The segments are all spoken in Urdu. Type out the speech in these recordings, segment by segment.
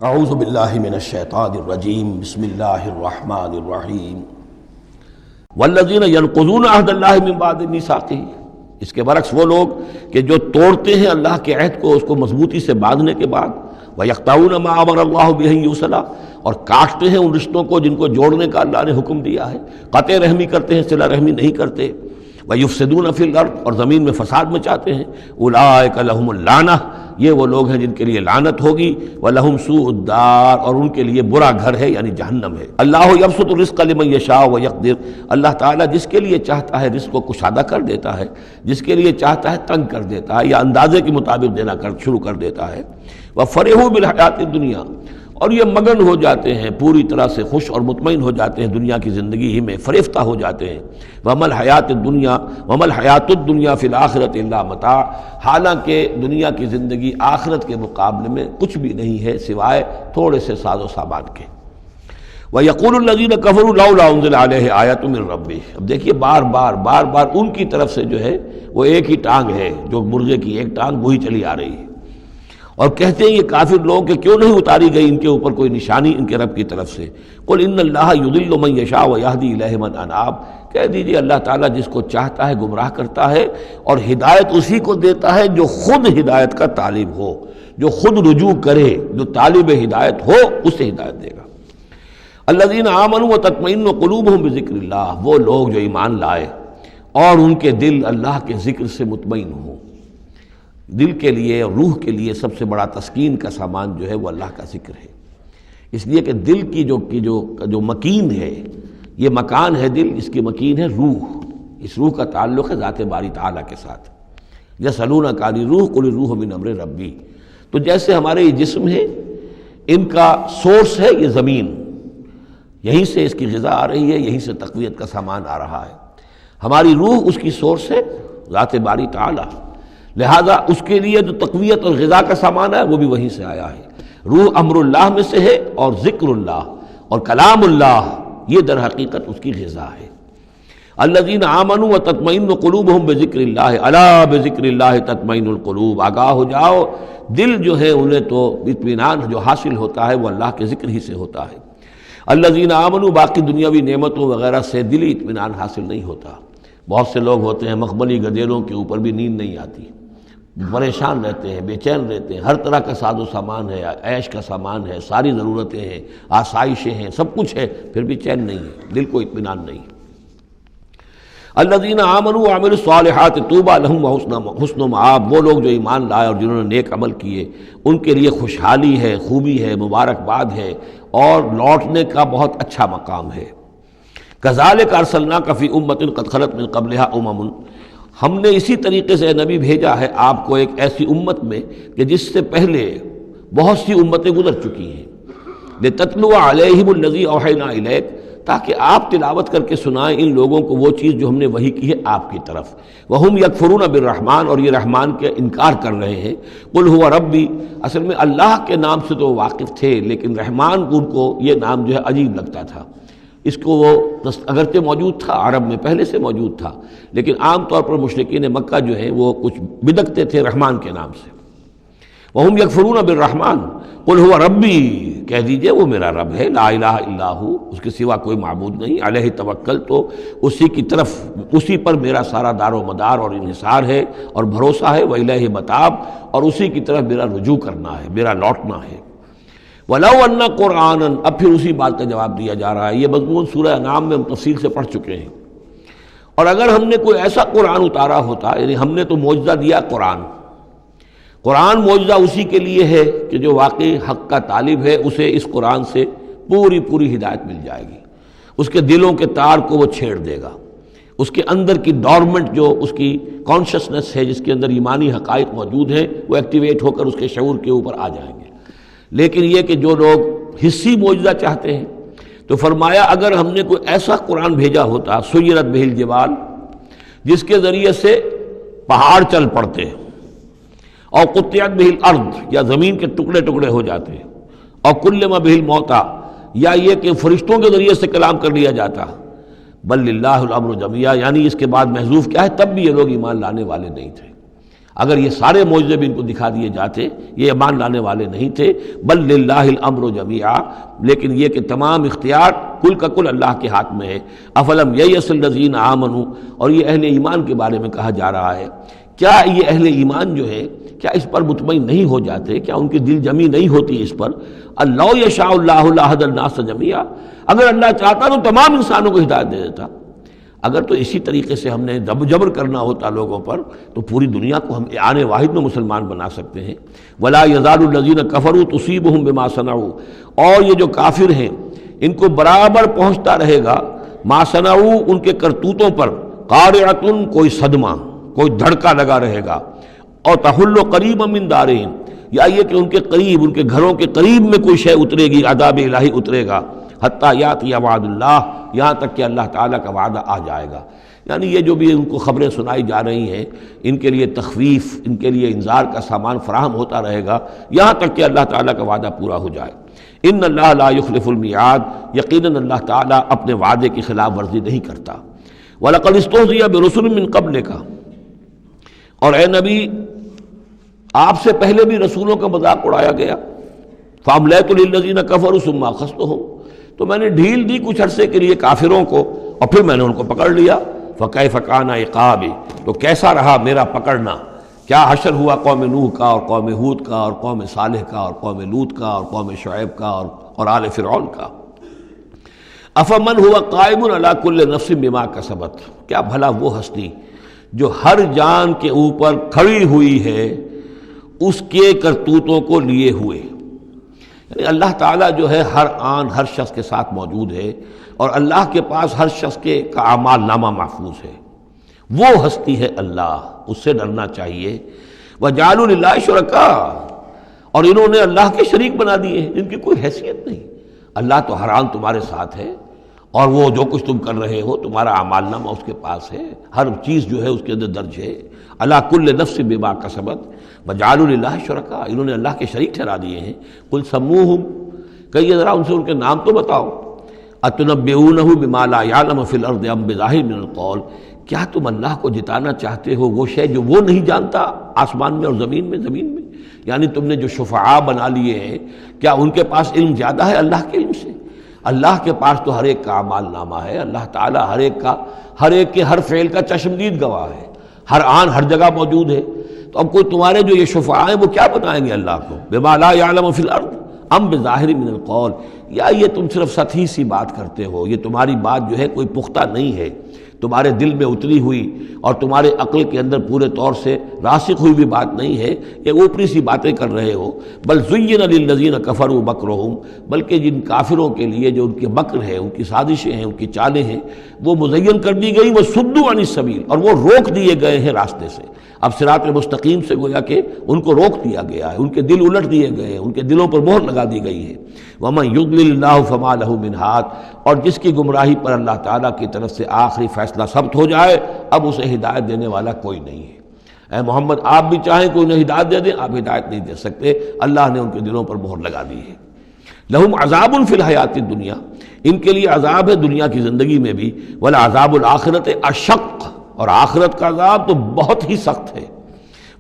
اعوذ باللہ من الشیطان الرجیم بسم اللہ الرحمن الرحیم والذین ینقضون عہد اللہ من بعد میثاقہ، اس کے برعکس وہ لوگ کہ جو توڑتے ہیں اللہ کے عہد کو، اس کو مضبوطی سے باندھنے کے بعد، وَيَقْطَعُونَ مَا أَمَرَ اللَّهُ بِهِ أَن يُوصَلَ، اور کاٹتے ہیں ان رشتوں کو جن کو جوڑنے کا اللہ نے حکم دیا ہے، قطع رحمی کرتے ہیں، صلہ رحمی نہیں کرتے، وَيُفْسِدُونَ فِي الْأَرْضِ، اور زمین میں فساد مچاتے ہیں، أُولَٰئِكَ لَهُمُ اللعنۃ، یہ وہ لوگ ہیں جن کے لیے لعنت ہوگی، وَلَهُمْ سُوءُ الدَّارِ، اور ان کے لیے برا گھر ہے یعنی جہنم ہے۔ اللہ یبسط الرزق لمن یشاء ویقدر، اللہ تعالیٰ جس کے لیے چاہتا ہے رزق کو کشادہ کر دیتا ہے، جس کے لیے چاہتا ہے تنگ کر دیتا ہے یا اندازے کے مطابق دینا شروع کر دیتا ہے۔ وَفَرِحُوا بِالْحَيَاةِ الدُّنْيَا، اور یہ مگن ہو جاتے ہیں، پوری طرح سے خوش اور مطمئن ہو جاتے ہیں دنیا کی زندگی ہی میں، فریفتہ ہو جاتے ہیں۔ وَمَا الْحَيَاةُ الدُّنْيَا فِي الْآخِرَةِ إِلَّا مَتَاعٌ، حالانکہ دنیا کی زندگی آخرت کے مقابلے میں کچھ بھی نہیں ہے سوائے تھوڑے سے ساز و سامان کے۔ وَيَقُولُ الَّذِينَ كَفَرُوا لَوْلَا أُنزِلَ عَلَيْهِ آيَةٌ مِّن رَّبِّهِ، اب دیکھیے بار بار ان کی طرف سے جو ہے وہ ایک ہی ٹانگ ہے، جو مرغے کی ایک ٹانگ وہی چلی آ رہی ہے، اور کہتے ہیں یہ کافر لوگ کہ کیوں نہیں اتاری گئی ان کے اوپر کوئی نشانی ان کے رب کی طرف سے۔ قل ان اللہ یضل من یشاء ویہدی الیہ من اناب، کہہ دیجئے اللہ تعالیٰ جس کو چاہتا ہے گمراہ کرتا ہے، اور ہدایت اسی کو دیتا ہے جو خود ہدایت کا طالب ہو، جو خود رجوع کرے، جو طالب ہدایت ہو اسے ہدایت دے گا۔ الذین آمنوا وتطمئن قلوبہم بذکر اللہ، وہ لوگ جو ایمان لائے اور ان کے دل اللہ کے ذکر سے مطمئن ہوں۔ دل کے لیے اور روح کے لیے سب سے بڑا تسکین کا سامان جو ہے وہ اللہ کا ذکر ہے، اس لیے کہ دل کی جو مکین ہے، یہ مکان ہے دل، اس کی مکین ہے روح، اس روح کا تعلق ہے ذات باری تعالیٰ کے ساتھ۔ یسألونک عن الروح قل الروح من امر ربی، تو جیسے ہمارے یہ جسم ہے، ان کا سورس ہے یہ زمین، یہیں سے اس کی غذا آ رہی ہے، یہیں سے تقویت کا سامان آ رہا ہے۔ ہماری روح اس کی سورس ہے ذات باری تعالیٰ، لہذا اس کے لیے جو تقویت اور غذا کا سامان ہے وہ بھی وہیں سے آیا ہے۔ روح امر اللہ میں سے ہے، اور ذکر اللہ اور کلام اللہ یہ در حقیقت اس کی غذا ہے۔ الذین آمنوا وتطمئن قلوبہم بذکر اللہ، الا بذکر اللہ تطمئن القلوب، آگاہ ہو جاؤ، دل جو ہے انہیں تو اطمینان جو حاصل ہوتا ہے وہ اللہ کے ذکر ہی سے ہوتا ہے۔ الذین آمنوا، باقی دنیاوی نعمتوں وغیرہ سے دلی اطمینان حاصل نہیں ہوتا۔ بہت سے لوگ ہوتے ہیں مخملی گدیلوں کے اوپر بھی نیند نہیں آتی، پریشان رہتے ہیں، بے چین رہتے ہیں، ہر طرح کا ساز و سامان ہے، عیش کا سامان ہے، ساری ضرورتیں ہیں، آسائشیں ہیں، سب کچھ ہے، پھر بھی چین نہیں ہے، دل کو اطمینان نہیں۔ الذین آمنوا وعملوا الصالحات طوبی لہم وحسن مآب، وہ لوگ جو ایمان لائے اور جنہوں نے نیک عمل کیے ان کے لیے خوشحالی ہے، خوبی ہے، مبارکباد ہے، اور لوٹنے کا بہت اچھا مقام ہے۔ کذالک ارسلناک فی امۃ قد خلت من قبلھا امم، ہم نے اسی طریقے سے نبی بھیجا ہے آپ کو ایک ایسی امت میں کہ جس سے پہلے بہت سی امتیں گزر چکی ہیں، لتتلو علیہم الذی اوحینا الیک، تاکہ آپ تلاوت کر کے سنائیں ان لوگوں کو وہ چیز جو ہم نے وحی کی ہے آپ کی طرف۔ وہم یکفرون بالرحمن، اور یہ رحمان کے انکار کر رہے ہیں۔ قل هو ربی، اصل میں اللہ کے نام سے تو واقف تھے، لیکن رحمان ان کو یہ نام جو ہے عجیب لگتا تھا، اس کو وہ اگرچہ موجود تھا، عرب میں پہلے سے موجود تھا، لیکن عام طور پر مشرکین مکہ جو ہیں وہ کچھ بدکتے تھے رحمان کے نام سے۔ وہم یکفرون بالرحمن قل هو ربی، کہہ دیجئے وہ میرا رب ہے، لا الہ الا ہو، اس کے سوا کوئی معبود نہیں، علیہ توکل، تو اسی کی طرف، اسی پر میرا سارا دار و مدار اور انحصار ہے اور بھروسہ ہے، وإلیہ متاب، اور اسی کی طرف میرا رجوع کرنا ہے، میرا لوٹنا ہے۔ وَلَوْ أَنَّ قُرْآنًا، اب پھر اسی بات کا جواب دیا جا رہا ہے، یہ مضمون سورہ انعام میں ہم تفصیل سے پڑھ چکے ہیں۔ اور اگر ہم نے کوئی ایسا قرآن اتارا ہوتا، یعنی ہم نے تو معجزہ دیا قرآن معجزہ اسی کے لیے ہے کہ جو واقعی حق کا طالب ہے اسے اس قرآن سے پوری ہدایت مل جائے گی، اس کے دلوں کے تار کو وہ چھیڑ دے گا، اس کے اندر کی ڈورمنٹ جو اس کی کانشسنس ہے، جس کے اندر ایمانی حقائق موجود ہیں، وہ ایکٹیویٹ ہو کر اس کے شعور کے اوپر آ جائیں گے۔ لیکن یہ کہ جو لوگ حصی معجزہ چاہتے ہیں، تو فرمایا اگر ہم نے کوئی ایسا قرآن بھیجا ہوتا، سیرت بہ الجبال، جس کے ذریعے سے پہاڑ چل پڑتے، اور قطعت بہ الارض، یا زمین کے ٹکڑے ٹکڑے ہو جاتے، اور کلم بہ الموتیٰ، یا یہ کہ فرشتوں کے ذریعے سے کلام کر لیا جاتا، بل للہ الامر جمیعا، یعنی اس کے بعد محذوف کیا ہے، تب بھی یہ لوگ ایمان لانے والے نہیں تھے۔ اگر یہ سارے معجزے بھی ان کو دکھا دیے جاتے یہ ایمان لانے والے نہیں تھے. بل للہ الامر جمیعا، لیکن یہ کہ تمام اختیار کل کا کل اللہ کے ہاتھ میں ہے. افلم ییأس الذین آمنوا، اور یہ اہل ایمان کے بارے میں کہا جا رہا ہے. کیا یہ اہل ایمان جو ہے کیا اس پر مطمئن نہیں ہو جاتے؟ کیا ان کی دل جمی نہیں ہوتی اس پر؟ اللہ یشاء اللہ لہدی الناس جمیعا، اگر اللہ چاہتا تو تمام انسانوں کو ہدایت دے دیتا. اگر تو اسی طریقے سے ہم نے جبر کرنا ہوتا لوگوں پر تو پوری دنیا کو ہم آن واحد میں مسلمان بنا سکتے ہیں. ولا یزال الذین کفروا تصیبہم بما صنعوا، اور یہ جو کافر ہیں ان کو برابر پہنچتا رہے گا ما صنعوا، ان کے کرتوتوں پر، قارعۃ، کوئی صدمہ، کوئی دھڑکا لگا رہے گا. اور تحل قریبا من دارہم، یا یہ کہ ان کے قریب، ان کے گھروں کے قریب میں کوئی شے اترے گی، عذاب الہی اترے گا. حتیٰ یاتی وعد اللہ، یہاں تک کہ اللہ تعالیٰ کا وعدہ آ جائے گا. یعنی یہ جو بھی ان کو خبریں سنائی جا رہی ہیں ان کے لیے تخویف، ان کے لیے انذار کا سامان فراہم ہوتا رہے گا یہاں تک کہ اللہ تعالیٰ کا وعدہ پورا ہو جائے. ان اللہ لا یخلف المیعاد، یقیناً اللہ تعالیٰ اپنے وعدے کی خلاف ورزی نہیں کرتا. وَلَقَدِ اسْتُهْزِئَ بِرُسُلٍ مِّن قَبْلِكَ، اور اے نبی آپ سے پہلے بھی رسولوں کا مذاق اڑایا گیا. فَأَمْلَيْتُ لِلَّذِينَ كَفَرُوا ثُمَّ أَخَذْتُهُمْ، تو میں نے ڈھیل دی کچھ عرصے کے لیے کافروں کو اور پھر میں نے ان کو پکڑ لیا. فَكَيْفَ كَانَ عِقَابِ، تو کیسا رہا میرا پکڑنا. کیا حشر ہوا قوم نوح کا اور قوم ہود کا اور قوم صالح کا اور قوم لوط کا اور قوم شعیب کا اور آل فرعون کا. افمن ہوا قائم علی کل نفس بما کسبت، کیا بھلا وہ ہستی جو ہر جان کے اوپر کھڑی ہوئی ہے اس کے کرتوتوں کو لیے ہوئے. یعنی اللہ تعالیٰ جو ہے ہر آن ہر شخص کے ساتھ موجود ہے اور اللہ کے پاس ہر شخص کے کا اعمال نامہ محفوظ ہے. وہ ہستی ہے اللہ، اس سے ڈرنا چاہیے. وَجَعَلُوا لِلَّهِ شُرَكَاءَ، اور انہوں نے اللہ کے شریک بنا دیے ہیں جن کی کوئی حیثیت نہیں. اللہ تو ہر آن تمہارے ساتھ ہے اور وہ جو کچھ تم کر رہے ہو تمہارا اعمال نامہ اس کے پاس ہے، ہر چیز جو ہے اس کے اندر درج ہے. عَلَىٰ كُلِّ نَفْسٍ بِمَا كَسَبَتْ وَجَعَلُوا لِلَّهِ شُرَكَاءَ، انہوں نے اللہ کے شریک ٹھہرا دیے ہیں. قُلْ سَمُّوهُمْ، کہیے ذرا ان سے ان کے نام تو بتاؤ. أَتُنَبِّئُونَهُ بِمَا لَا يَعْلَمُ فِي الْأَرْضِ أَمْ بِظَاهِرٍ مِّنَ الْقَوْلِ، کیا تم اللہ کو جتانا چاہتے ہو وہ شے جو وہ نہیں جانتا آسمان میں اور زمین میں. یعنی تم نے جو شفعاء بنا لیے ہیں کیا ان کے پاس علم زیادہ ہے اللہ کے علم سے؟ اللہ کے پاس تو ہر ایک کا اعمال نامہ ہے. اللہ تعالیٰ ہر ایک کے ہر فعل کا چشمدید گواہ ہے، ہر آن ہر جگہ موجود ہے. تو اب کوئی تمہارے جو یہ شفعاء ہیں وہ کیا بتائیں گے اللہ کو؟ بما لا يعلم فی الارض ام بظاہر من القول، یا یہ تم صرف سطحی سی بات کرتے ہو، یہ تمہاری بات جو ہے کوئی پختہ نہیں ہے، تمہارے دل میں اتری ہوئی اور تمہارے عقل کے اندر پورے طور سے راسخ ہوئی بھی بات نہیں ہے، یہ اوپری سی باتیں کر رہے ہو. بل زین للذین کفروا مکرہم، بلکہ جن کافروں کے لیے جو ان کے مکر ہے، ان کی سازشیں ہیں، ان کی چالیں ہیں، وہ مزین کر دی گئی. وہ صدوا عن السبیل، اور وہ روک دیے گئے ہیں راستے سے. اب صراط مستقیم سے گویا کہ ان کو روک دیا گیا ہے، ان کے دل الٹ دیے گئے ہیں، ان کے دلوں پر مہر لگا دی گئی ہے. وَمَن يُضْلِلِ اللَّهُ فَمَا لَهُ مِنْ هَادٍ، اور جس کی گمراہی پر اللہ تعالیٰ کی طرف سے آخری فیصلہ ثبت ہو جائے اب اسے ہدایت دینے والا کوئی نہیں ہے. اے محمد آپ بھی چاہیں کوئی انہیں ہدایت دے دیں، آپ ہدایت نہیں دے سکتے، اللہ نے ان کے دلوں پر مہر لگا دی ہے. لَهُمْ عَذَابٌ فِي الْحَيَاةِ الدُّنْيَا، ان کے لیے عذاب ہے دنیا کی زندگی میں بھی. وَلَعَذَابُ الْآخِرَةِ أَشَقُّ، اور آخرت کا عذاب تو بہت ہی سخت ہے.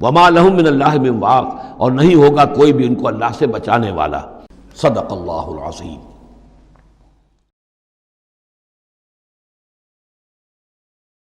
وَمَا لَهُم مِّنَ اللَّهِ مِن وَاقٍ، اور نہیں ہوگا کوئی بھی ان کو اللہ سے بچانے والا. صدق اللہ العظیم.